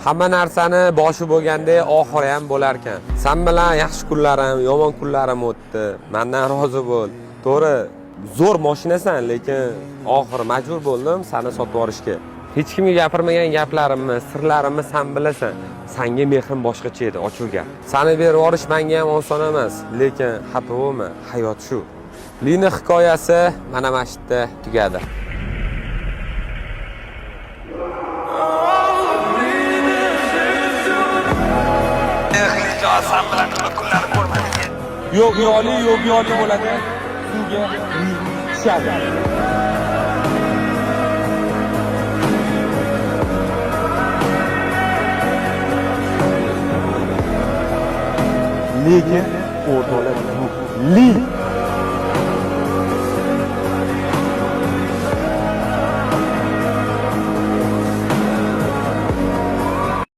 Hamma narsani boshi bo'lganda oxiri ham bo'lar ekan. Sen bilan yaxshi kunlarim, yomon kunlarim o'tdi. Mendan rozi bo'l. To'g'ri, zo'r mashinasan, lekin oxiri majbur bo'ldim seni sotib olishga. Hech kimga gapirmagan gaplarimni, sirlarimni sen bilasan. Senga mehrim boshqacha edi, ochiq gap. Seni berib olish menga ham oson emas, lekin xafa bo'lma, hayot shu. Lina hikoyasi mana shu yerda tugadi. Yo'q yoli bo'ladi. Suvga tushadi. Lekin o'rtoqlar,